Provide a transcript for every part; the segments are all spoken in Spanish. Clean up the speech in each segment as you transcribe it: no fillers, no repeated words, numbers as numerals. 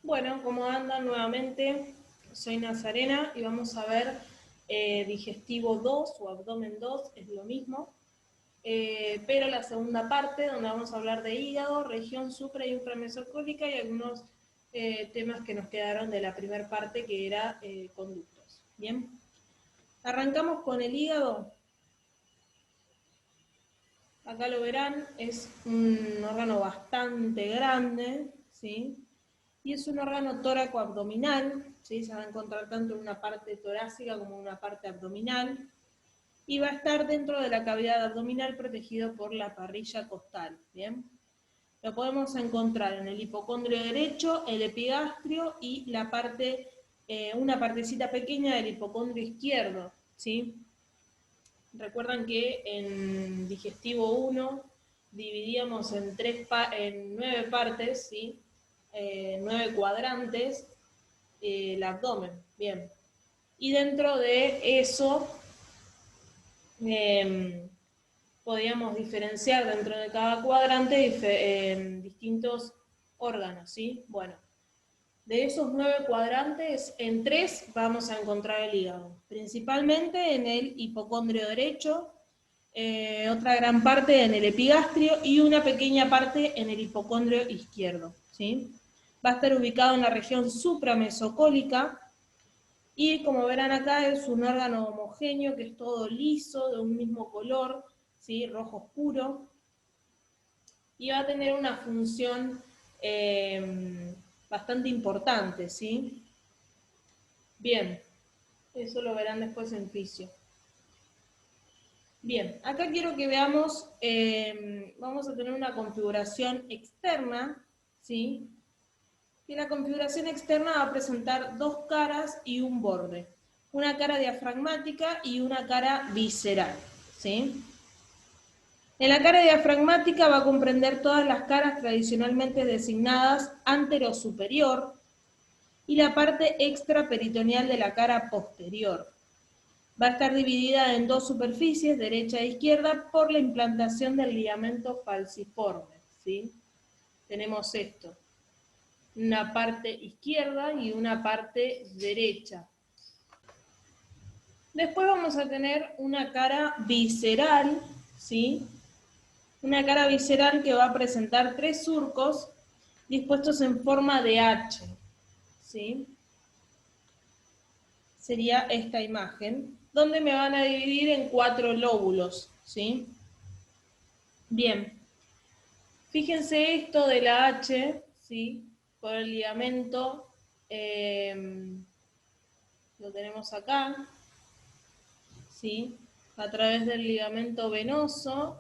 Bueno, ¿cómo andan nuevamente? Soy Nazarena y vamos a ver digestivo 2 o abdomen 2, es lo mismo, pero la segunda parte donde vamos a hablar de hígado, región supra y inframesocólica y algunos temas que nos quedaron de la primera parte que era conductos. Bien, arrancamos con el hígado. Acá lo verán, es un órgano bastante grande, ¿sí? Y es un órgano tóraco-abdominal, ¿sí? Se va a encontrar tanto en una parte torácica como en una parte abdominal, y va a estar dentro de la cavidad abdominal protegido por la parrilla costal, ¿bien? Lo podemos encontrar en el hipocondrio derecho, el epigastrio y la parte, una partecita pequeña del hipocondrio izquierdo, ¿sí? Recuerdan que en digestivo 1 dividíamos en 9 partes, ¿sí? 9 cuadrantes, el abdomen. Bien. Y dentro de eso eh, podíamos diferenciar dentro de cada cuadrante distintos órganos, ¿sí? Bueno, de esos 9 cuadrantes, en 3 vamos a encontrar el hígado, principalmente en el hipocondrio derecho, otra gran parte en el epigastrio y una pequeña parte en el hipocondrio izquierdo, ¿sí? Va a estar ubicado en la región supramesocólica y como verán acá es un órgano homogéneo que es todo liso, de un mismo color, ¿sí? Rojo oscuro, y va a tener una función bastante importante, ¿sí? Bien, eso lo verán después en fisio. Bien, acá quiero que veamos, vamos a tener una configuración externa, ¿sí? Y la configuración externa va a presentar dos caras y un borde. Una cara diafragmática y una cara visceral, ¿sí? En la cara diafragmática va a comprender todas las caras tradicionalmente designadas antero-superior y la parte extraperitoneal de la cara posterior. Va a estar dividida en dos superficies, derecha e izquierda, por la implantación del ligamento falciforme, ¿sí? Tenemos esto, una parte izquierda y una parte derecha. Después vamos a tener una cara visceral, ¿sí? Una cara visceral que va a presentar 3 surcos dispuestos en forma de H, ¿sí? Sería esta imagen, donde me van a dividir en 4 lóbulos, ¿sí? Bien, fíjense esto de la H, ¿sí? Por el ligamento, lo tenemos acá, ¿sí? A través del ligamento venoso,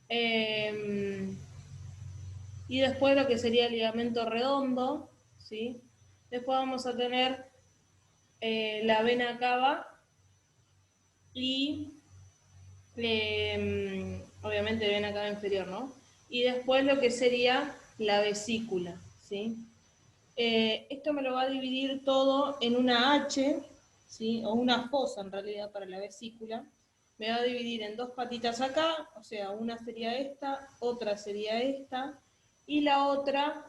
y después lo que sería el ligamento redondo, ¿sí? Después vamos a tener la vena cava y obviamente vena cava inferior, ¿no? Y después lo que sería la vesícula, ¿sí? Esto me lo va a dividir todo en una H, ¿sí? O una fosa en realidad para la vesícula. Me va a dividir en dos patitas acá, o sea, una sería esta, otra sería esta, y la otra,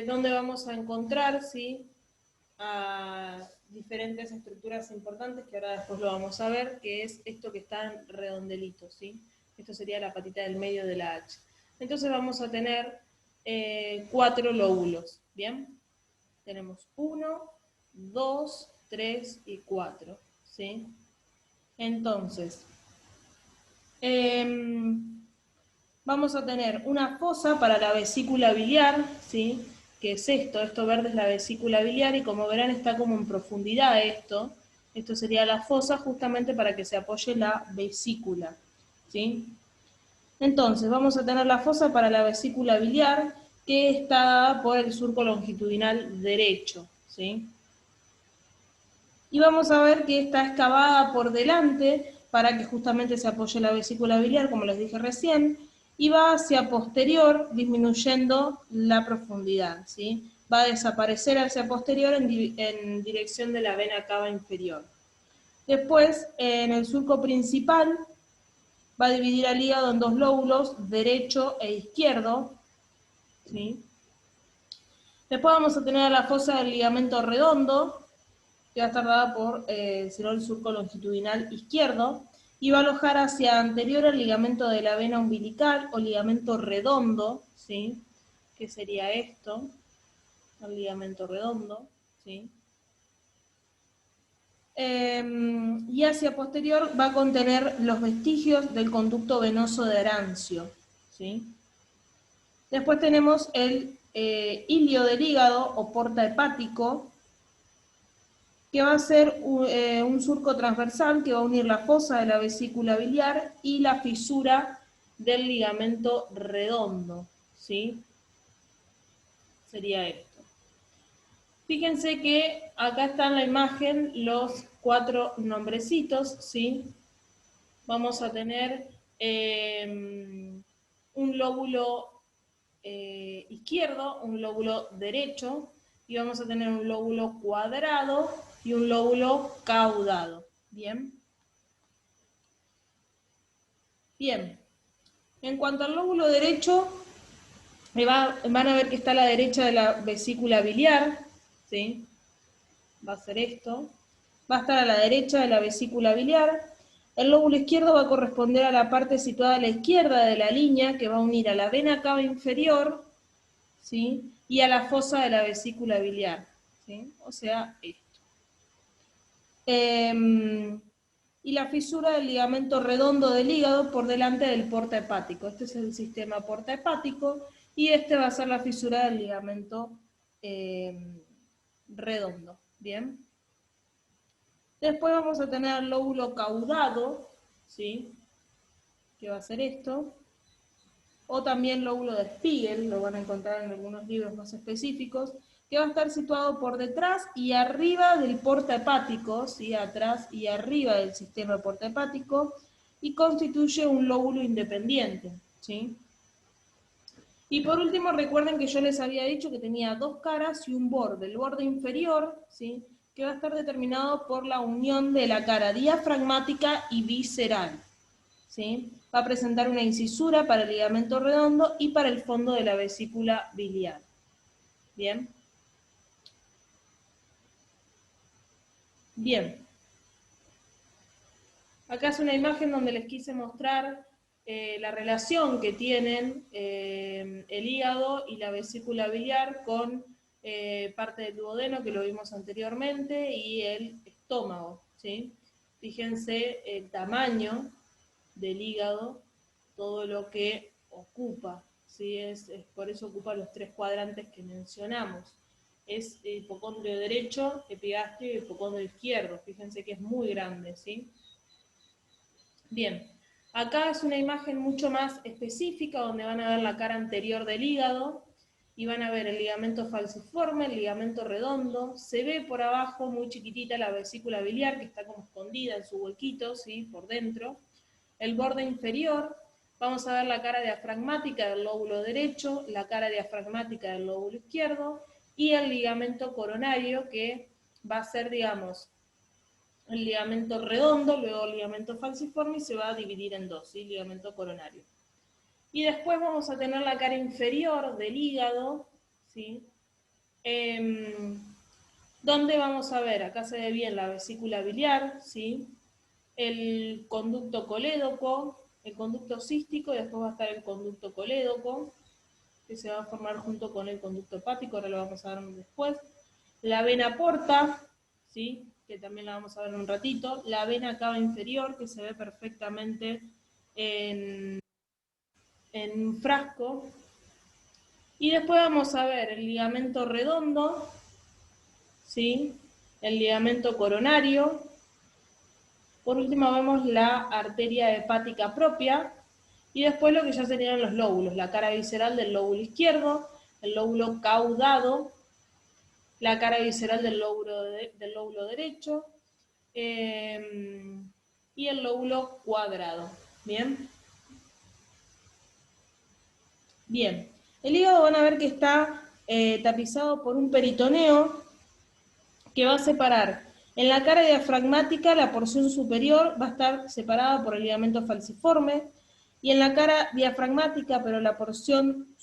donde vamos a encontrar, ¿sí? A diferentes estructuras importantes, que ahora después lo vamos a ver, que es esto que está en redondelito, ¿sí? Esto sería la patita del medio de la H. Entonces vamos a tener 4 lóbulos, ¿bien? Tenemos 1, 2, 3 y 4, ¿sí? Entonces, vamos a tener una fosa para la vesícula biliar, ¿sí? Que es esto verde es la vesícula biliar y como verán está como en profundidad esto sería la fosa justamente para que se apoye la vesícula, ¿sí? Entonces vamos a tener la fosa para la vesícula biliar que está dada por el surco longitudinal derecho, ¿sí? Y vamos a ver que está excavada por delante para que justamente se apoye la vesícula biliar, como les dije recién, y va hacia posterior disminuyendo la profundidad, ¿sí? Va a desaparecer hacia posterior en dirección de la vena cava inferior. Después, en el surco principal, va a dividir al hígado en dos lóbulos, derecho e izquierdo, ¿sí? Después vamos a tener la fosa del ligamento redondo, que va a estar dada por el surco longitudinal izquierdo, y va a alojar hacia anterior al ligamento de la vena umbilical o ligamento redondo, ¿sí? Que sería esto, el ligamento redondo, ¿sí? Y hacia posterior va a contener los vestigios del conducto venoso de Arancio, ¿sí? Después tenemos el ilio del hígado o porta hepático, que va a ser un surco transversal que va a unir la fosa de la vesícula biliar y la fisura del ligamento redondo, ¿sí? Sería esto. Fíjense que acá está en la imagen los 4 nombrecitos, ¿sí? Vamos a tener un lóbulo izquierdo, un lóbulo derecho, y vamos a tener un lóbulo cuadrado y un lóbulo caudado. ¿Bien? Bien. En cuanto al lóbulo derecho, van a ver que está a la derecha de la vesícula biliar, ¿sí? Va a ser esto. Va a estar a la derecha de la vesícula biliar. El lóbulo izquierdo va a corresponder a la parte situada a la izquierda de la línea que va a unir a la vena cava inferior, ¿sí? Y a la fosa de la vesícula biliar, ¿sí? O sea, esto. Y la fisura del ligamento redondo del hígado por delante del porta hepático. Este es el sistema porta hepático y este va a ser la fisura del ligamento redondo. ¿Bien? Después vamos a tener el lóbulo caudado, ¿sí? Que va a ser esto. O también lóbulo de Spiegel, lo van a encontrar en algunos libros más específicos, que va a estar situado por detrás y arriba del porta hepático, ¿sí? Atrás y arriba del sistema porta hepático, y constituye un lóbulo independiente, ¿sí? Y por último, recuerden que yo les había dicho que tenía 2 caras y un borde. El borde inferior, ¿sí? Que va a estar determinado por la unión de la cara diafragmática y visceral, ¿sí? Va a presentar una incisura para el ligamento redondo y para el fondo de la vesícula biliar. ¿Bien? Bien. Acá es una imagen donde les quise mostrar la relación que tienen el hígado y la vesícula biliar con parte del duodeno, que lo vimos anteriormente, y el estómago, ¿sí? Fíjense el tamaño del hígado, todo lo que ocupa, ¿sí? Por eso ocupa los 3 cuadrantes que mencionamos. Es hipocondrio derecho, epigastrio y hipocondrio izquierdo. Fíjense que es muy grande, ¿sí? Bien, acá es una imagen mucho más específica donde van a ver la cara anterior del hígado y van a ver el ligamento falciforme, el ligamento redondo. Se ve por abajo muy chiquitita la vesícula biliar que está como escondida en su huequito, ¿sí? Por dentro. El borde inferior, vamos a ver la cara diafragmática del lóbulo derecho, la cara diafragmática del lóbulo izquierdo y el ligamento coronario que va a ser, digamos, el ligamento redondo, luego el ligamento falciforme y se va a dividir en 2, ¿sí? Ligamento coronario. Y después vamos a tener la cara inferior del hígado, ¿sí? Donde vamos a ver, acá se ve bien la vesícula biliar, ¿sí? El conducto colédoco, el conducto cístico, y después va a estar el conducto colédoco, que se va a formar junto con el conducto hepático, ahora lo vamos a ver después. La vena porta, ¿sí? Que también la vamos a ver en un ratito. La vena cava inferior, que se ve perfectamente en un frasco. Y después vamos a ver el ligamento redondo, ¿sí? El ligamento coronario. Por último vemos la arteria hepática propia. Y después lo que ya serían los lóbulos, la cara visceral del lóbulo izquierdo, el lóbulo caudado, la cara visceral del lóbulo derecho y el lóbulo cuadrado. ¿Bien? Bien. El hígado van a ver que está tapizado por un peritoneo que va a separar. En la cara diafragmática la porción superior va a estar separada por el ligamento falciforme y en la cara diafragmática, pero la porción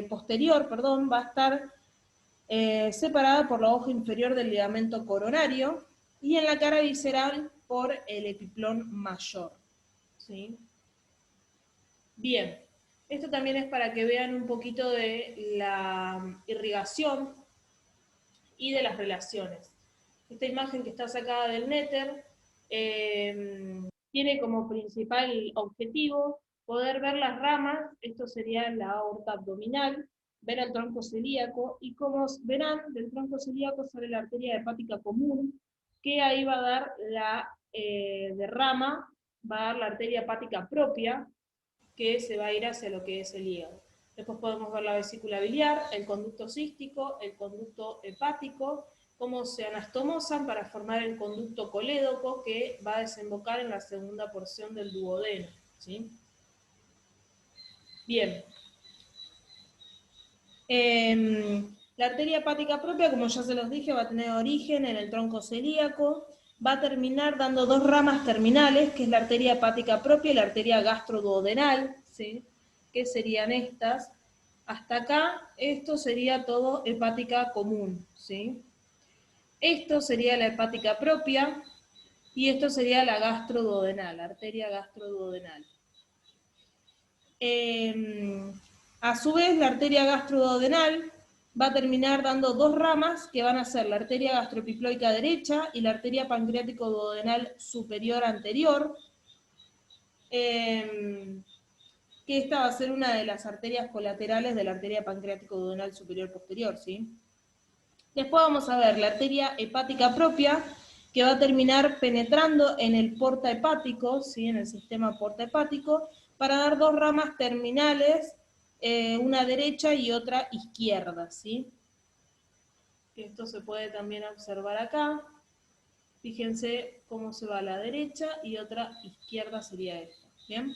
posterior, perdón, va a estar separada por la hoja inferior del ligamento coronario, y en la cara visceral por el epiplón mayor. ¿Sí? Bien, esto también es para que vean un poquito de la irrigación y de las relaciones. Esta imagen que está sacada del Néter tiene como principal objetivo poder ver las ramas, esto sería la aorta abdominal, ver el tronco celíaco, y como verán, del tronco celíaco sale la arteria hepática común, que ahí va a dar la derrama, va a dar la arteria hepática propia, que se va a ir hacia lo que es el hígado. Después podemos ver la vesícula biliar, el conducto cístico, el conducto hepático, cómo se anastomosan para formar el conducto colédoco, que va a desembocar en la segunda porción del duodeno. ¿Sí? Bien. La arteria hepática propia, como ya se los dije, va a tener origen en el tronco celíaco, va a terminar dando dos ramas terminales, que es la arteria hepática propia y la arteria gastroduodenal, ¿sí? Que serían estas. Hasta acá, esto sería todo hepática común, ¿sí? Esto sería la hepática propia y esto sería la gastroduodenal, la arteria gastroduodenal. A su vez, la arteria gastroduodenal va a terminar dando dos ramas que van a ser la arteria gastroepiploica derecha y la arteria pancreático-duodenal superior anterior, que esta va a ser una de las arterias colaterales de la arteria pancreático-duodenal superior posterior, ¿sí? Después vamos a ver la arteria hepática propia, que va a terminar penetrando en el porta hepático, ¿sí? En el sistema porta hepático, para dar dos ramas terminales, una derecha y otra izquierda, ¿sí? Esto se puede también observar acá. Fíjense cómo se va a la derecha y otra izquierda sería esta. ¿Bien?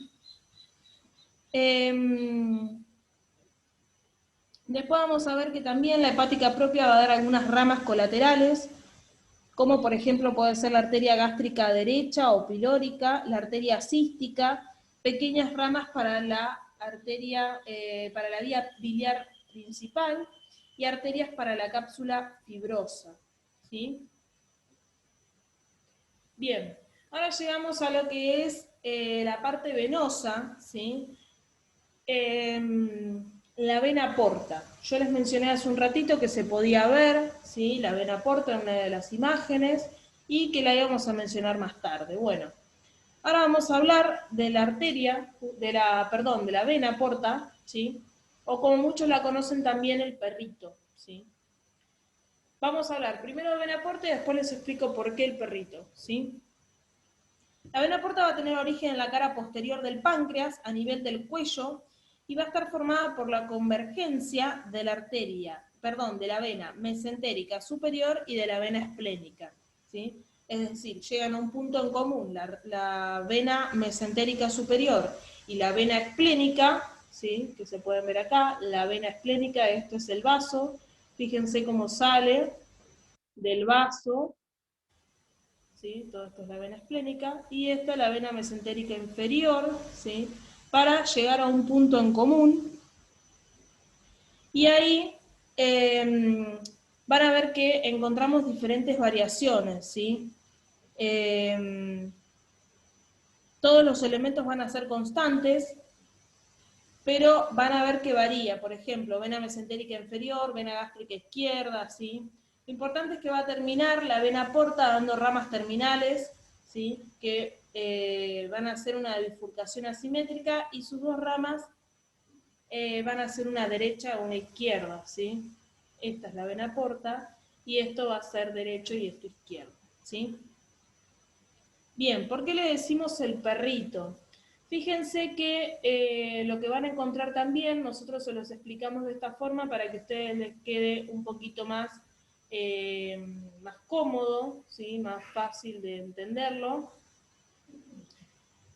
Después vamos a ver que también la hepática propia va a dar algunas ramas colaterales, como por ejemplo puede ser la arteria gástrica derecha o pilórica, la arteria cística, pequeñas ramas para la arteria, para la vía biliar principal, y arterias para la cápsula fibrosa. ¿Sí? Bien, ahora llegamos a lo que es la parte venosa, ¿sí? La vena porta. Yo les mencioné hace un ratito que se podía ver, ¿sí? La vena porta en una de las imágenes, y que la íbamos a mencionar más tarde. Bueno, ahora vamos a hablar de la arteria, de la vena porta, ¿sí? O como muchos la conocen también, el perrito, ¿sí? Vamos a hablar primero de vena porta y después les explico por qué el perrito, ¿sí? La vena porta va a tener origen en la cara posterior del páncreas, a nivel del cuello, y va a estar formada por la convergencia de la de la vena mesentérica superior y de la vena esplénica, ¿sí? Es decir, llegan a un punto en común, la vena mesentérica superior y la vena esplénica, ¿sí? Que se pueden ver acá, la vena esplénica, esto es el vaso, fíjense cómo sale del vaso, ¿sí? Todo esto es la vena esplénica, y esta es la vena mesentérica inferior, ¿sí? Para llegar a un punto en común, y ahí van a ver que encontramos diferentes variaciones, ¿sí? Todos los elementos van a ser constantes, pero van a ver que varía. Por ejemplo, vena mesentérica inferior, vena gástrica izquierda, ¿sí? Lo importante es que va a terminar la vena porta dando ramas terminales, ¿sí? Que van a hacer una bifurcación asimétrica, y sus dos ramas van a ser una derecha o una izquierda, ¿sí? Esta es la vena porta, y esto va a ser derecho y esto izquierdo, ¿sí? Bien, ¿por qué le decimos el perrito? Fíjense que lo que van a encontrar también, nosotros se los explicamos de esta forma para que a ustedes les quede un poquito más, más cómodo, ¿sí? Más fácil de entenderlo.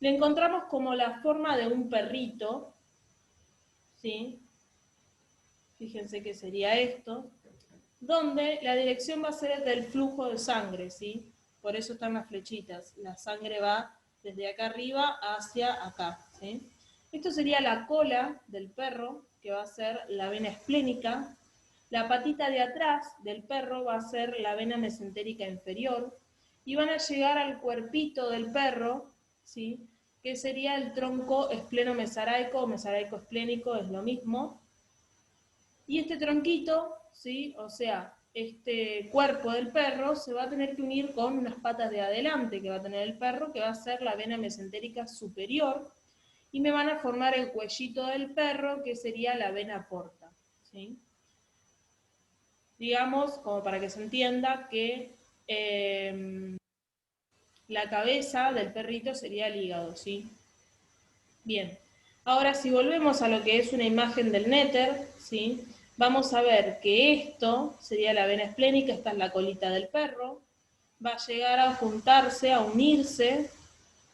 Le encontramos como la forma de un perrito, ¿sí? Fíjense que sería esto, donde la dirección va a ser del flujo de sangre, ¿sí? Por eso están las flechitas. La sangre va desde acá arriba hacia acá, ¿sí? Esto sería la cola del perro, que va a ser la vena esplénica. La patita de atrás del perro va a ser la vena mesentérica inferior, y van a llegar al cuerpito del perro, ¿sí?, que sería el tronco espleno-mesaraico o mesaraico-esplénico, es lo mismo. Y este tronquito, ¿sí?, o sea, este cuerpo del perro se va a tener que unir con unas patas de adelante que va a tener el perro, que va a ser la vena mesentérica superior, y me van a formar el cuellito del perro, que sería la vena porta, ¿sí? Digamos, como para que se entienda, que la cabeza del perrito sería el hígado, ¿sí? Bien, ahora si volvemos a lo que es una imagen del néter, ¿sí?, vamos a ver que esto sería la vena esplénica, esta es la colita del perro, va a llegar a juntarse, a unirse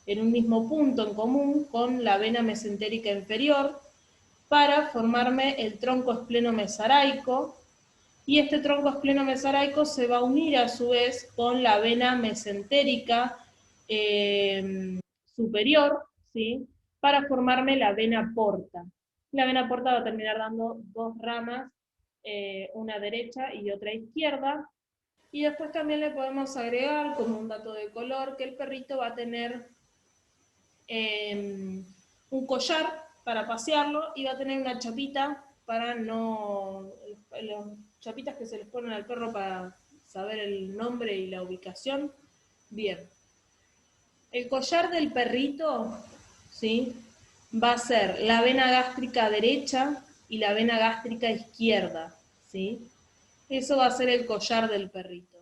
en un mismo punto en común con la vena mesentérica inferior para formarme el tronco espleno-mesaraico, y este tronco espleno-mesaraico se va a unir a su vez con la vena mesentérica superior, ¿sí?, para formarme la vena porta. La vena porta va a terminar dando dos ramas, una derecha y otra izquierda, y después también le podemos agregar, como un dato de color, que el perrito va a tener un collar para pasearlo, y va a tener una chapita para no... los chapitas que se les ponen al perro para saber el nombre y la ubicación. Bien. El collar del perrito, ¿sí?, va a ser la vena gástrica derecha y la vena gástrica izquierda, ¿sí? Eso va a ser el collar del perrito.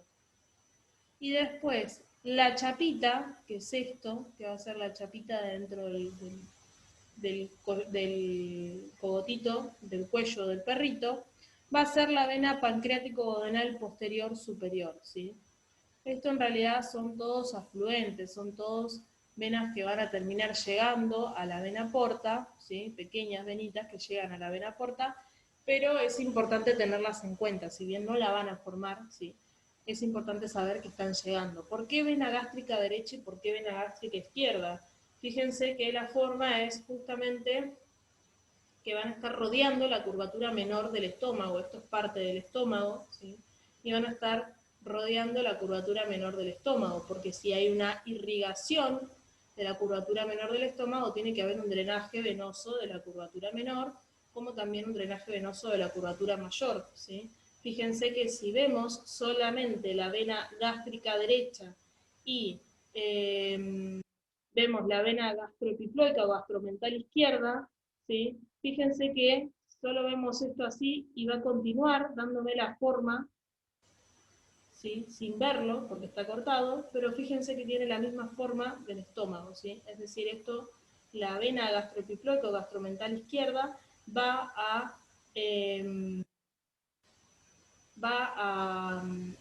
Y después, la chapita, que es esto, que va a ser la chapita dentro del cogotito, del cuello del perrito, va a ser la vena pancreático-duodenal posterior superior, ¿sí? Esto en realidad son todos afluentes, son todos venas que van a terminar llegando a la vena porta, ¿sí?, pequeñas venitas que llegan a la vena porta, pero es importante tenerlas en cuenta, si bien no la van a formar, ¿sí?, es importante saber que están llegando. ¿Por qué vena gástrica derecha y por qué vena gástrica izquierda? Fíjense que la forma es justamente que van a estar rodeando la curvatura menor del estómago, esto es parte del estómago, ¿sí?, y van a estar rodeando la curvatura menor del estómago, porque si hay una irrigación de la curvatura menor del estómago, tiene que haber un drenaje venoso de la curvatura menor, como también un drenaje venoso de la curvatura mayor, ¿sí? Fíjense que si vemos solamente la vena gástrica derecha y vemos la vena gastroepiploica o gastromental izquierda, ¿sí?, fíjense que solo vemos esto así y va a continuar dándome la forma, ¿sí?, sin verlo porque está cortado, pero fíjense que tiene la misma forma del estómago, ¿sí? Es decir, esto, la vena gastroepiploica o gastromental izquierda va a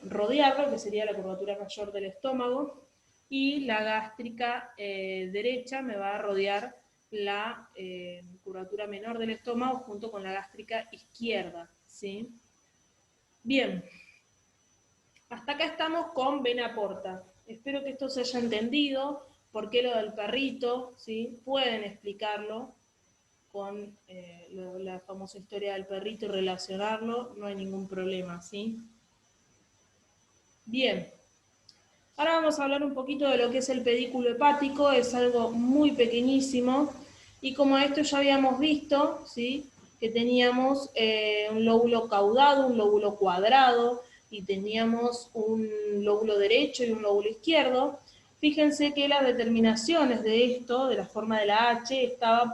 rodear lo que sería la curvatura mayor del estómago, y la gástrica derecha me va a rodear la curvatura menor del estómago junto con la gástrica izquierda, ¿sí? Bien, hasta acá estamos con vena porta. Espero que esto se haya entendido. ¿Por qué lo del perrito? ¿Sí? Pueden explicarlo con la famosa historia del perrito y relacionarlo, no hay ningún problema, ¿sí? Bien, ahora vamos a hablar un poquito de lo que es el pedículo hepático, es algo muy pequeñísimo, y como esto ya habíamos visto, ¿sí?, que teníamos un lóbulo caudado, un lóbulo cuadrado, y teníamos un lóbulo derecho y un lóbulo izquierdo. Fíjense que las determinaciones de esto, de la forma de la H, estaba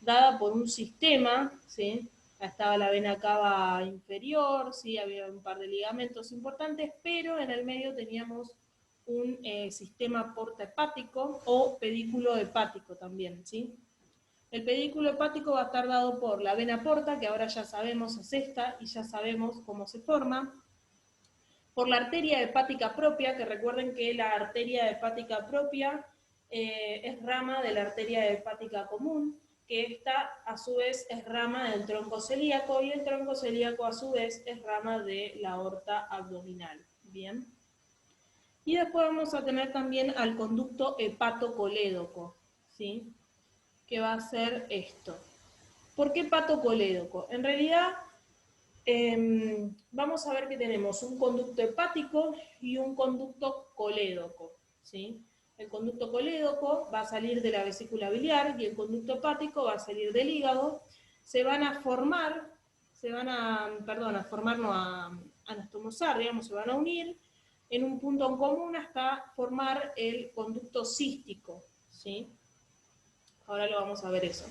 dada por un sistema, ¿sí? Estaba la vena cava inferior, ¿sí?, había un par de ligamentos importantes, pero en el medio teníamos un sistema porta hepático o pedículo hepático también, ¿sí? El pedículo hepático va a estar dado por la vena porta, que ahora ya sabemos es esta, y ya sabemos cómo se forma, por la arteria hepática propia, que recuerden que la arteria hepática propia es rama de la arteria hepática común, que esta a su vez es rama del tronco celíaco, y el tronco celíaco a su vez es rama de la aorta abdominal. Bien. Y después vamos a tener también al conducto hepatocolédoco, ¿sí?, que va a ser esto. ¿Por qué hepatocolédoco? En realidad, vamos a ver que tenemos un conducto hepático y un conducto colédoco, ¿sí? El conducto colédoco va a salir de la vesícula biliar y el conducto hepático va a salir del hígado. Se van a formar, a anastomosar, digamos, se van a unir en un punto en común hasta formar el conducto cístico, ¿sí? Ahora lo vamos a ver eso.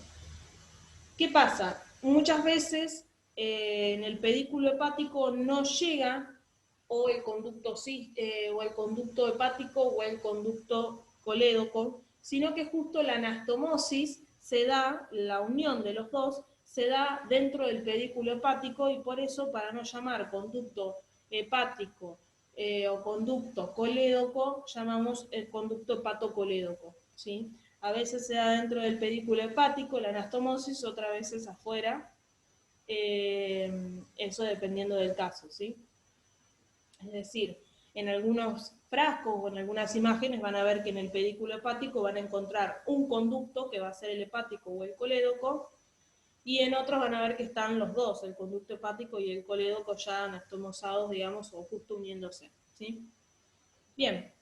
¿Qué pasa? Muchas veces en el pedículo hepático no llega o el conducto hepático o el conducto colédoco, sino que justo la anastomosis se da, la unión de los dos, se da dentro del pedículo hepático y por eso, para no llamar conducto hepático o conducto colédoco, llamamos el conducto hepatocolédoco, ¿sí? A veces se da dentro del pedículo hepático, la anastomosis, otras veces afuera, eso dependiendo del caso, ¿sí? Es decir, en algunos frascos o en algunas imágenes van a ver que en el pedículo hepático van a encontrar un conducto que va a ser el hepático o el colédoco, y en otros van a ver que están los dos, el conducto hepático y el colédoco ya anastomosados, digamos, o justo uniéndose, ¿sí? Bien.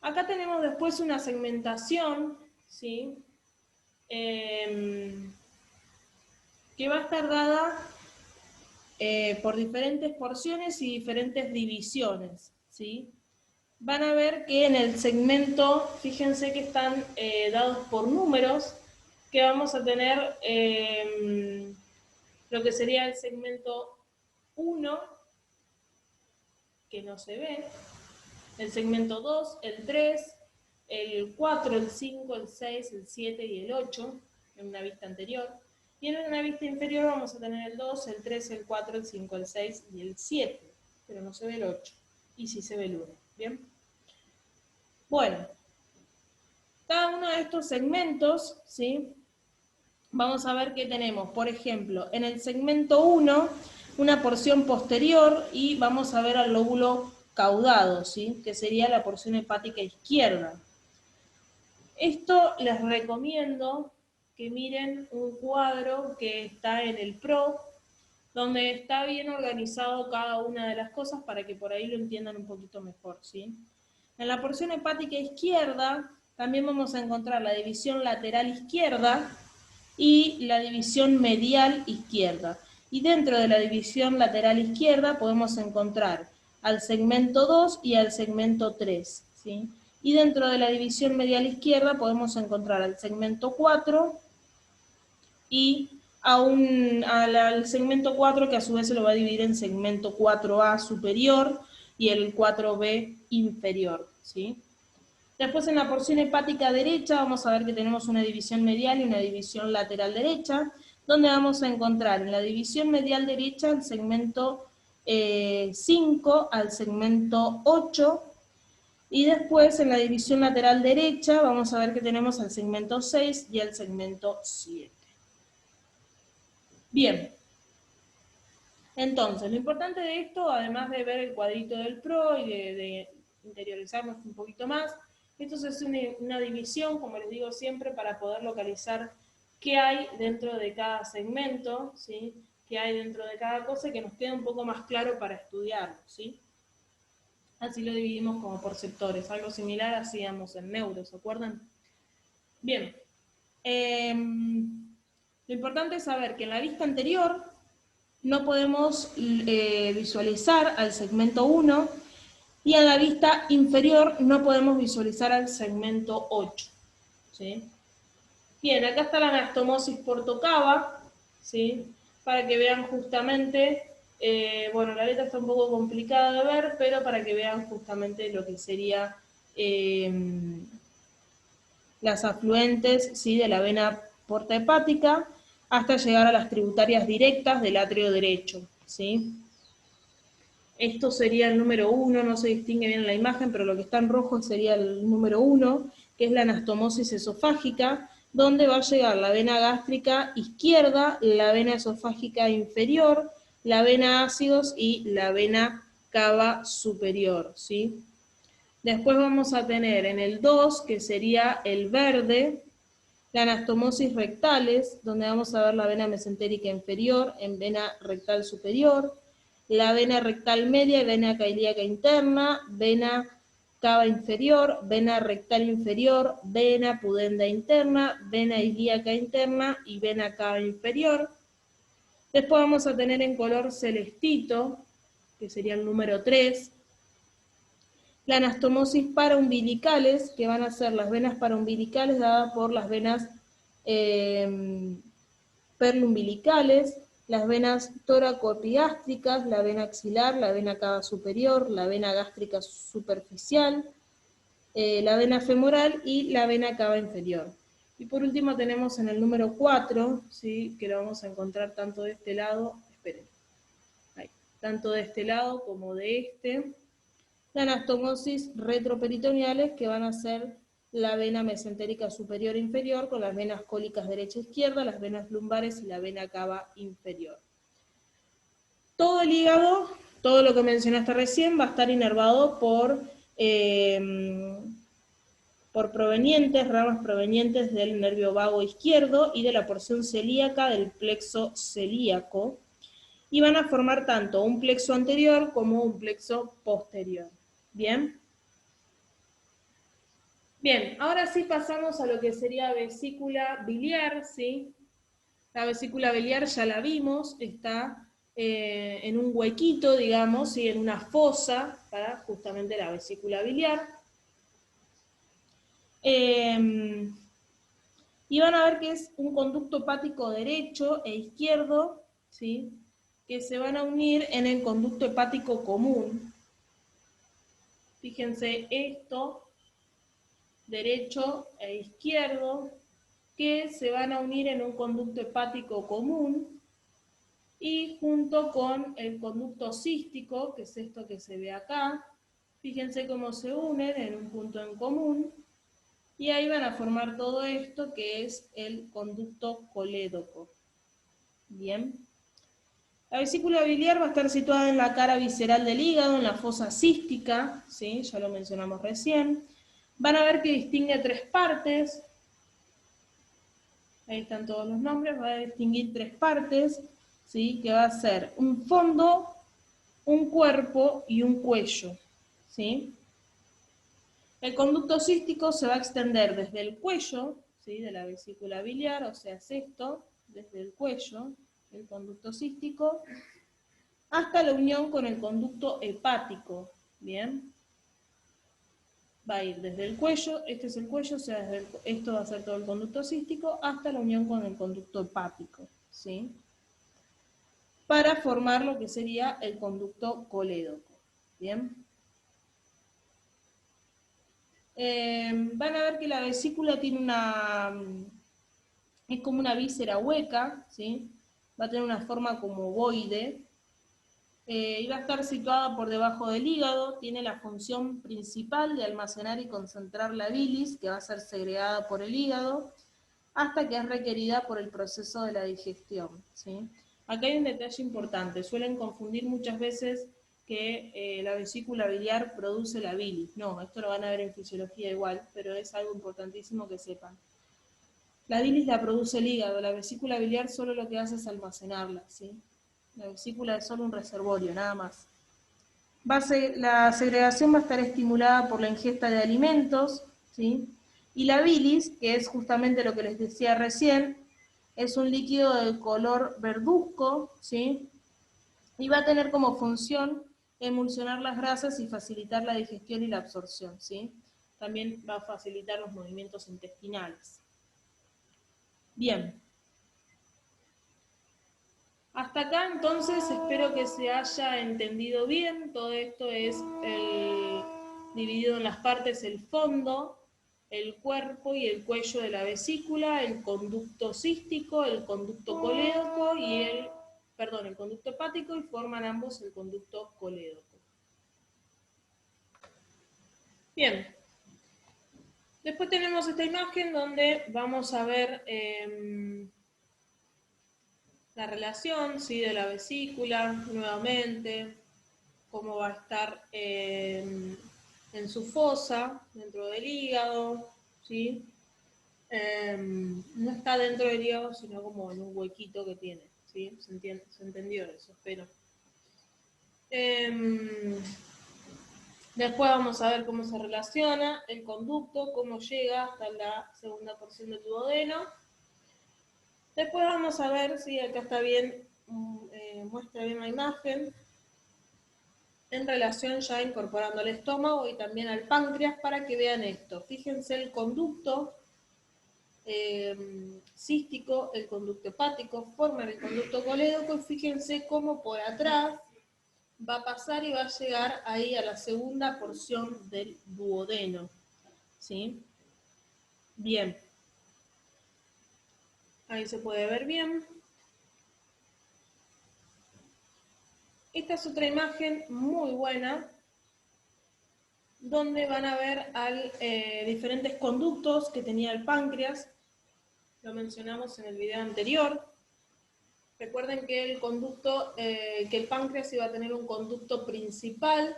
Acá tenemos después una segmentación, ¿sí? Que va a estar dada por diferentes porciones y diferentes divisiones, ¿sí? Van a ver que en el segmento, fíjense que están dados por números, que vamos a tener lo que sería el segmento 1, que no se ve, el segmento 2, el 3, el 4, el 5, el 6, el 7 y el 8, en una vista anterior. Y en una vista inferior vamos a tener el 2, el 3, el 4, el 5, el 6 y el 7, pero no se ve el 8, y sí se ve el 1, ¿bien? Bueno, cada uno de estos segmentos, ¿sí? Vamos a ver que tenemos, por ejemplo, en el segmento 1, una porción posterior y vamos a ver al lóbulo caudado, ¿sí? Que sería la porción hepática izquierda. Esto les recomiendo que miren un cuadro que está en el PRO, donde está bien organizado cada una de las cosas para que por ahí lo entiendan un poquito mejor, ¿sí? En la porción hepática izquierda también vamos a encontrar la división lateral izquierda y la división medial izquierda. Y dentro de la división lateral izquierda podemos encontrar al segmento 2 y al segmento 3, ¿sí? Y dentro de la división medial izquierda podemos encontrar al segmento 4 y al segmento 4, que a su vez se lo va a dividir en segmento 4A superior y el 4B inferior, ¿sí? Después en la porción hepática derecha vamos a ver que tenemos una división medial y una división lateral derecha, donde vamos a encontrar en la división medial derecha el segmento 5 al segmento 8, y después en la división lateral derecha vamos a ver que tenemos el segmento 6 y el segmento 7. Bien, entonces lo importante de esto, además de ver el cuadrito del PRO y de interiorizarnos un poquito más, esto es una división, como les digo siempre, para poder localizar qué hay dentro de cada segmento, ¿sí? Qué hay dentro de cada cosa y que nos quede un poco más claro para estudiarlo, ¿sí? Así lo dividimos como por sectores, algo similar hacíamos en neuro, ¿se acuerdan? Bien, lo importante es saber que en la vista anterior no podemos visualizar al segmento 1 y en la vista inferior no podemos visualizar al segmento 8, ¿sí? Bien, acá está la anastomosis por tocaba, ¿sí? Para que vean justamente, bueno, la letra está un poco complicada de ver, pero para que vean justamente lo que sería las afluentes, ¿sí? De la vena porta hepática hasta llegar a las tributarias directas del atrio derecho, ¿sí? Esto sería el número 1, no se distingue bien en la imagen, pero lo que está en rojo sería el número 1, que es la anastomosis esofágica, donde va a llegar la vena gástrica izquierda, la vena esofágica inferior, la vena ácidos y la vena cava superior, ¿sí? Después vamos a tener en el 2, que sería el verde, La anastomosis rectales, donde vamos a ver la vena mesentérica inferior en vena rectal superior, la vena rectal media y vena ilíaca interna, vena cava inferior, vena rectal inferior, vena pudenda interna, vena ilíaca interna y vena cava inferior. Después vamos a tener en color celestito, que sería el número 3, la anastomosis paraumbilicales, que van a ser las venas paraumbilicales dadas por las venas perloumbilicales, las venas tóraco-epigástricas, la vena axilar, la vena cava superior, la vena gástrica superficial, la vena femoral y la vena cava inferior. Y por último tenemos en el número 4, ¿sí? Que lo vamos a encontrar tanto de este lado, esperen, ahí, tanto de este lado como de este, la anastomosis retroperitoneales, que van a ser la vena mesentérica superior e inferior, con las venas cólicas derecha e izquierda, las venas lumbares y la vena cava inferior. Todo el hígado, todo lo que mencionaste recién, va a estar inervado por ramas provenientes del nervio vago izquierdo y de la porción celíaca del plexo celíaco, y van a formar tanto un plexo anterior como un plexo posterior. ¿Bien? Bien, ahora sí pasamos a lo que sería vesícula biliar, ¿sí? La vesícula biliar ya la vimos, está en un huequito, digamos, ¿sí? En una fosa para justamente la vesícula biliar. Y van a ver que es un conducto hepático derecho e izquierdo, ¿sí? Que se van a unir en el conducto hepático común. Fíjense esto, derecho e izquierdo, que se van a unir en un conducto hepático común, y junto con el conducto cístico, que es esto que se ve acá, fíjense cómo se unen en un punto en común, y ahí van a formar todo esto que es el conducto colédoco. Bien. La vesícula biliar va a estar situada en la cara visceral del hígado, en la fosa cística, ¿sí? Ya lo mencionamos recién. Van a ver que distingue 3 partes. Ahí están todos los nombres. Va a distinguir 3 partes, ¿sí? Que va a ser un fondo, un cuerpo y un cuello, ¿sí? El conducto cístico se va a extender desde el cuello, ¿sí? De la vesícula biliar, o sea, es esto, desde el cuello, el conducto cístico, hasta la unión con el conducto hepático, ¿bien? Va a ir desde el cuello, este es el cuello, o sea, esto va a ser todo el conducto cístico, hasta la unión con el conducto hepático, ¿sí? Para formar lo que sería el conducto colédoco, ¿bien? Van a ver que la vesícula tiene es como una víscera hueca, ¿sí? Va a tener una forma como ovoide, y va a estar situada por debajo del hígado, tiene la función principal de almacenar y concentrar la bilis, que va a ser segregada por el hígado, hasta que es requerida por el proceso de la digestión, ¿sí? Acá hay un detalle importante, suelen confundir muchas veces que la vesícula biliar produce la bilis. No, esto lo van a ver en fisiología igual, pero es algo importantísimo que sepan. La bilis la produce el hígado, la vesícula biliar solo lo que hace es almacenarla, ¿sí? La vesícula es solo un reservorio, nada más. La segregación va a estar estimulada por la ingesta de alimentos, ¿sí? Y la bilis, que es justamente lo que les decía recién, es un líquido de color verduzco, ¿sí? Y va a tener como función emulsionar las grasas y facilitar la digestión y la absorción, ¿sí? También va a facilitar los movimientos intestinales. Bien. Hasta acá entonces espero que se haya entendido bien. Todo esto es dividido en las partes: el fondo, el cuerpo y el cuello de la vesícula, el conducto cístico, el conducto colédoco y el conducto hepático, y forman ambos el conducto colédoco. Bien. Después tenemos esta imagen donde vamos a ver la relación, ¿sí? De la vesícula nuevamente, cómo va a estar en su fosa, dentro del hígado, ¿sí? No está dentro del hígado, sino como en un huequito que tiene, ¿sí? Se entendió eso, espero. Después vamos a ver cómo se relaciona el conducto, cómo llega hasta la segunda porción del duodeno. Después vamos a ver si acá está bien, muestra bien la imagen, en relación ya incorporando al estómago y también al páncreas para que vean esto. Fíjense el conducto cístico, el conducto hepático, forman el conducto colédoco y fíjense cómo por atrás va a pasar y va a llegar ahí a la segunda porción del duodeno. ¿Sí? Bien. Ahí se puede ver bien. Esta es otra imagen muy buena, donde van a ver diferentes conductos que tenía el páncreas. Lo mencionamos en el video anterior. Recuerden que que el páncreas iba a tener un conducto principal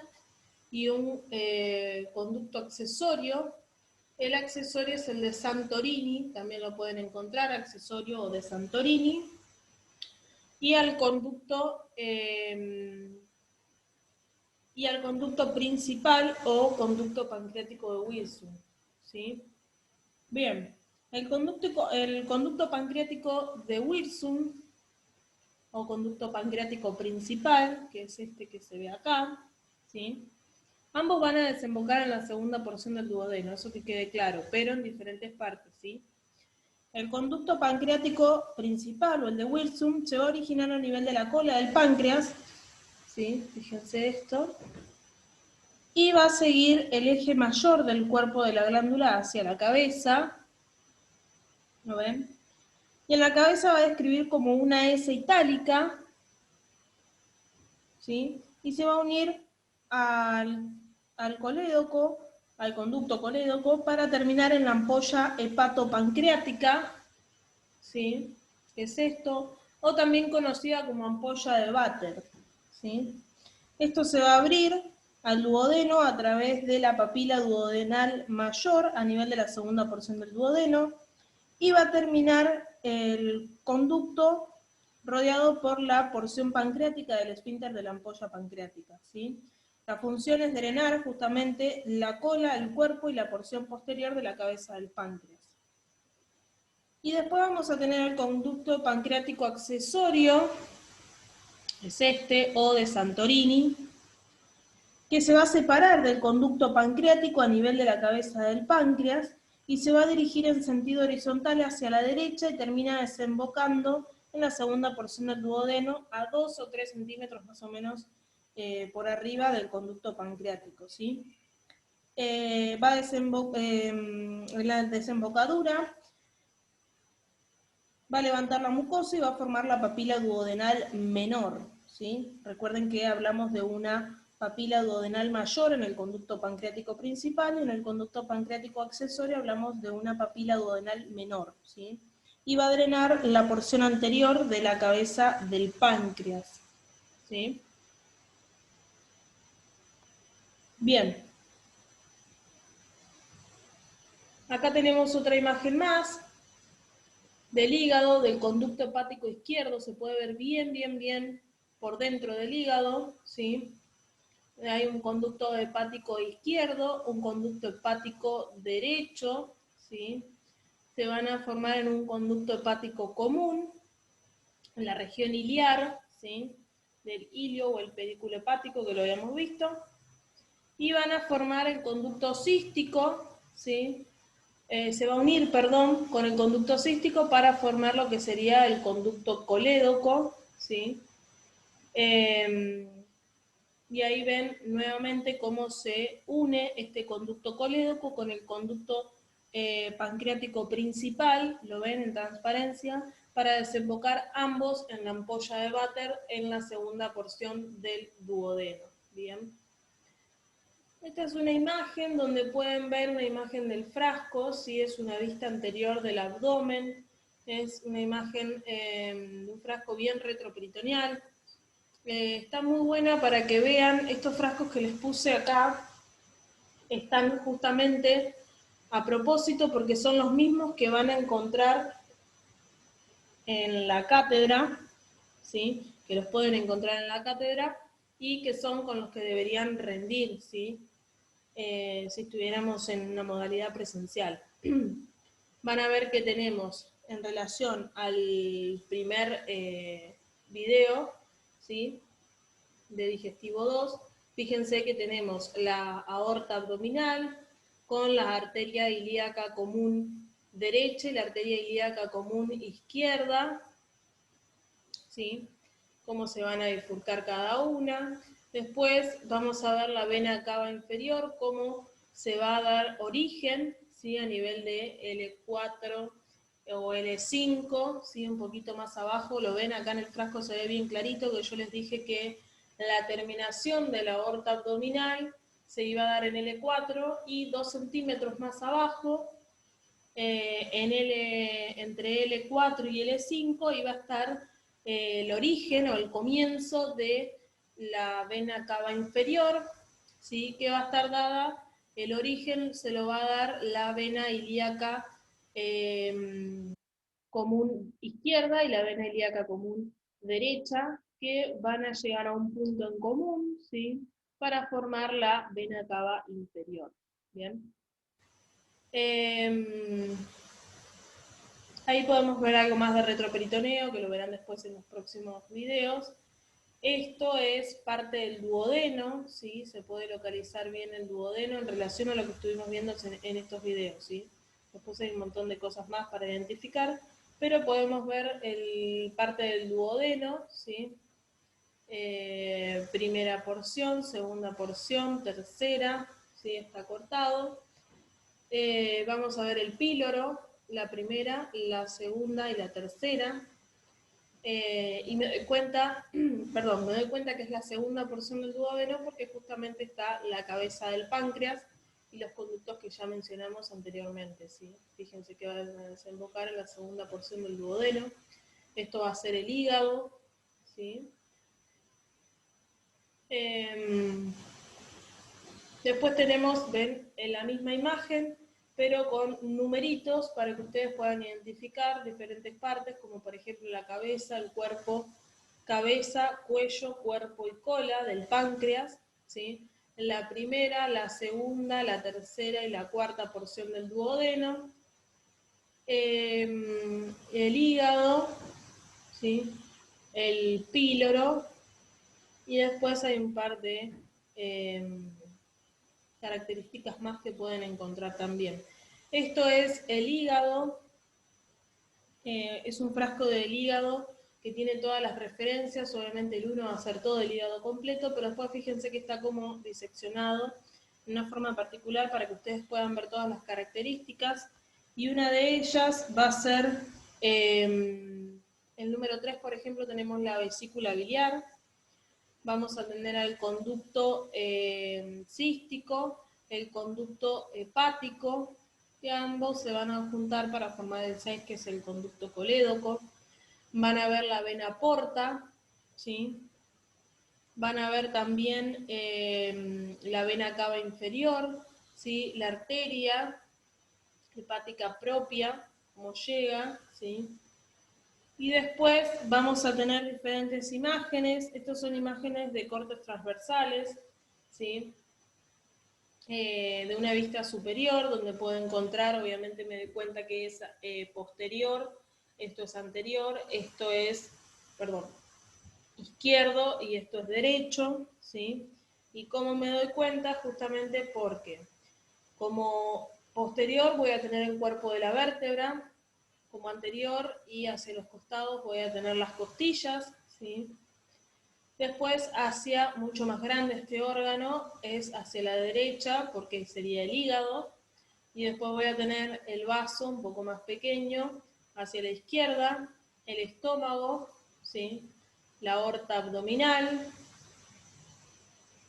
y un conducto accesorio. El accesorio es el de Santorini, también lo pueden encontrar, accesorio o de Santorini. Y al conducto principal o conducto pancreático de Wilson, ¿sí? Bien, el conducto pancreático de Wilson o conducto pancreático principal, que es este que se ve acá, ¿sí? Ambos van a desembocar en la segunda porción del duodeno, eso que quede claro, pero en diferentes partes, ¿sí? El conducto pancreático principal, o el de Wilson, se va a originar a nivel de la cola del páncreas, ¿sí? Fíjense esto. Y va a seguir el eje mayor del cuerpo de la glándula hacia la cabeza, ¿lo ven? Y en la cabeza va a describir como una S itálica, ¿sí? Y se va a unir al colédoco, al conducto colédoco, para terminar en la ampolla hepatopancreática, ¿sí? ¿Qué es esto? O también conocida como ampolla de Vater, ¿sí? Esto se va a abrir al duodeno a través de la papila duodenal mayor a nivel de la segunda porción del duodeno y va a terminar el conducto rodeado por la porción pancreática del esfínter de la ampolla pancreática, ¿sí? La función es drenar justamente la cola, el cuerpo y la porción posterior de la cabeza del páncreas. Y después vamos a tener el conducto pancreático accesorio, es este, o de Santorini, que se va a separar del conducto pancreático a nivel de la cabeza del páncreas y se va a dirigir en sentido horizontal hacia la derecha y termina desembocando en la segunda porción del duodeno a 2 o 3 centímetros más o menos por arriba del conducto pancreático, ¿sí? En la desembocadura va a levantar la mucosa y va a formar la papila duodenal menor, ¿sí? Recuerden que hablamos de una papila duodenal mayor en el conducto pancreático principal y en el conducto pancreático accesorio hablamos de una papila duodenal menor, ¿sí? Y va a drenar la porción anterior de la cabeza del páncreas, ¿sí? Bien. Acá tenemos otra imagen más del hígado, del conducto hepático izquierdo, se puede ver bien por dentro del hígado, ¿sí? Hay un conducto hepático izquierdo, un conducto hepático derecho, ¿sí? Se van a formar en un conducto hepático común, en la región iliar, ¿sí? Del ilio o el pedículo hepático, que lo habíamos visto, y van a formar el conducto cístico, ¿sí? Se va a unir, perdón, con el conducto cístico para formar lo que sería el conducto colédoco, ¿sí? Y ahí ven nuevamente cómo se une este conducto colédoco con el conducto pancreático principal, lo ven en transparencia, para desembocar ambos en la ampolla de Vater en la segunda porción del duodeno. Bien. Esta es una imagen donde pueden ver una imagen del frasco, ¿sí? Es una vista anterior del abdomen, es una imagen de un frasco bien retroperitoneal. Está muy buena para que vean estos frascos que les puse acá, están justamente A propósito, porque son los mismos que van a encontrar en la cátedra, ¿sí? Que los pueden encontrar en la cátedra y que son con los que deberían rendir, ¿sí? Si estuviéramos en una modalidad presencial. Van a ver que tenemos en relación al primer video, ¿sí? De digestivo 2, fíjense que tenemos la aorta abdominal con la arteria ilíaca común derecha y la arteria ilíaca común izquierda, ¿sí? Cómo se van a bifurcar cada una. Después vamos a ver la vena cava inferior, cómo se va a dar origen, ¿sí? A nivel de L4 o L5, ¿sí? Un poquito más abajo, lo ven acá en el frasco, se ve bien clarito, que yo les dije que la terminación de la aorta abdominal se iba a dar en L4 y 2 centímetros más abajo, entre L4 y L5 iba a estar el origen o el comienzo de la vena cava inferior, ¿sí? Que va a estar dada, el origen se lo va a dar la vena ilíaca común izquierda y la vena ilíaca común derecha, que van a llegar a un punto en común, ¿sí? Para formar la vena cava inferior. ¿Bien? Ahí podemos ver algo más de retroperitoneo, que lo verán después en los próximos videos. Esto es parte del duodeno, ¿sí? Se puede localizar bien el duodeno en relación a lo que estuvimos viendo en estos videos, ¿sí? Después hay un montón de cosas más para identificar, pero podemos ver parte del duodeno, ¿sí? Primera porción, segunda porción, tercera, ¿sí? Está cortado. Vamos a ver el píloro, la primera, la segunda y la tercera. Y me doy cuenta, perdón, me doy cuenta que es la segunda porción del duodeno porque justamente está la cabeza del páncreas y los conductos que ya mencionamos anteriormente, ¿sí? Fíjense que van a desembocar en la segunda porción del duodeno. Esto va a ser el hígado, ¿sí? Después tenemos, ven, en la misma imagen, pero con numeritos para que ustedes puedan identificar diferentes partes, como por ejemplo la cabeza, el cuerpo, cabeza, cuello, cuerpo y cola del páncreas, ¿sí? La primera, la segunda, la tercera y la cuarta porción del duodeno. El hígado, ¿sí? El píloro, y después hay un par de características más que pueden encontrar también. Esto es el hígado, es un frasco del hígado que tiene todas las referencias, obviamente el uno va a ser todo el hígado completo, pero después fíjense que está como diseccionado de una forma particular para que ustedes puedan ver todas las características, y una de ellas va a ser, el número 3, por ejemplo, tenemos la vesícula biliar. Vamos a tener al conducto cístico, el conducto hepático, que ambos se van a juntar para formar el 6, que es el conducto colédoco. Van a ver la vena porta, ¿sí? Van a ver también la vena cava inferior, ¿sí? La arteria hepática propia, cómo llega, ¿sí? Y después vamos a tener diferentes imágenes. Estas son imágenes de cortes transversales, ¿sí? De una vista superior, donde puedo encontrar, obviamente me doy cuenta que es posterior, esto es anterior, esto es, perdón, izquierdo y esto es derecho, ¿sí? Y cómo me doy cuenta, justamente porque como posterior voy a tener el cuerpo de la vértebra, como anterior, y hacia los costados voy a tener las costillas, ¿sí? Después, hacia, mucho más grande este órgano, es hacia la derecha, porque sería el hígado, y después voy a tener el vaso un poco más pequeño, hacia la izquierda, el estómago, ¿sí? La aorta abdominal,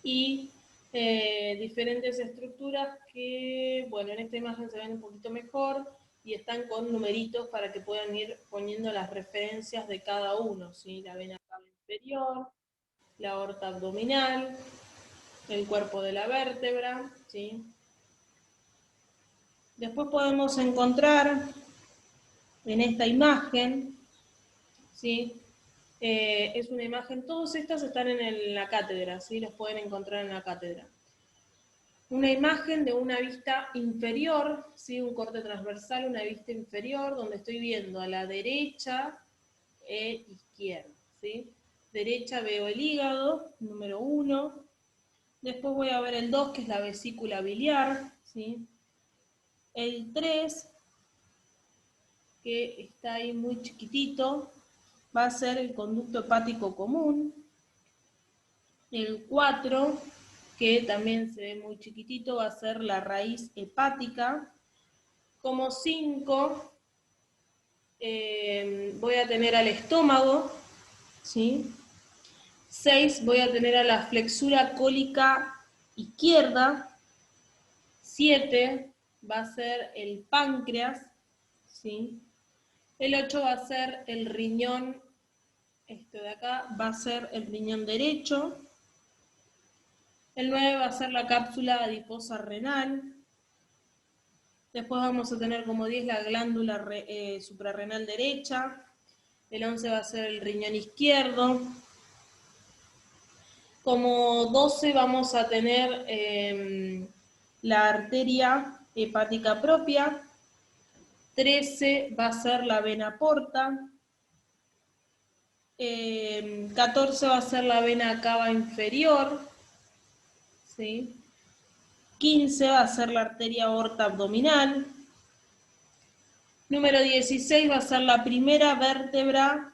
y diferentes estructuras que, bueno, en esta imagen se ven un poquito mejor y están con numeritos para que puedan ir poniendo las referencias de cada uno, ¿sí? La vena cava inferior, la aorta abdominal, el cuerpo de la vértebra, ¿sí? Después podemos encontrar en esta imagen, ¿sí? Es una imagen, todas estas están en la cátedra, ¿sí? Los pueden encontrar en la cátedra. Una imagen de una vista inferior, ¿sí? Un corte transversal, una vista inferior, donde estoy viendo a la derecha e izquierda, ¿sí? Derecha veo el hígado, número 1. Después voy a ver el 2, que es la vesícula biliar, ¿sí? El 3, que está ahí muy chiquitito, va a ser el conducto hepático común. El 4, que también se ve muy chiquitito, va a ser la raíz hepática. Como 5, voy a tener al estómago, ¿sí? 6, voy a tener a la flexura cólica izquierda. 7, va a ser el páncreas, ¿sí? El 8 va a ser el riñón, este de acá, va a ser el riñón derecho. El 9 va a ser la cápsula adiposa renal. Después vamos a tener como 10 la glándula suprarrenal derecha. El 11 va a ser el riñón izquierdo. Como 12 vamos a tener la arteria hepática propia. 13 va a ser la vena porta. 14 va a ser la vena cava inferior. ¿Sí? 15 va a ser la arteria aorta abdominal. Número 16 va a ser la primera vértebra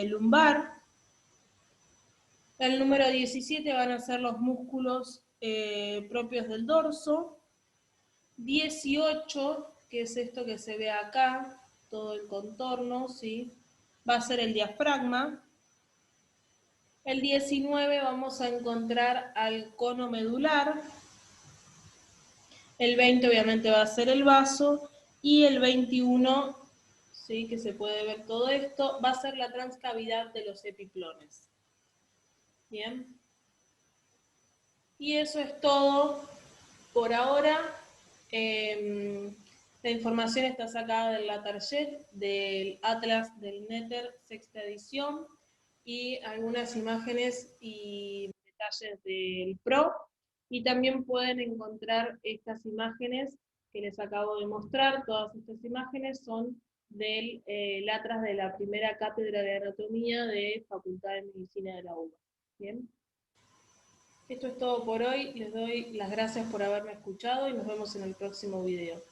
lumbar. El número 17 van a ser los músculos propios del dorso. 18, que es esto que se ve acá, todo el contorno, ¿sí? Va a ser el diafragma. El 19 vamos a encontrar al cono medular. El 20 obviamente va a ser el vaso. Y el 21, ¿sí? Que se puede ver todo esto, va a ser la transcavidad de los epiplones. Bien. Y eso es todo por ahora. La información está sacada del Latarjet, del Atlas del Néter, sexta edición, y algunas imágenes y detalles del PRO. Y también pueden encontrar estas imágenes que les acabo de mostrar. Todas estas imágenes son del Atlas de la primera cátedra de anatomía de Facultad de Medicina de la UBA. Bien. Esto es todo por hoy, les doy las gracias por haberme escuchado y nos vemos en el próximo video.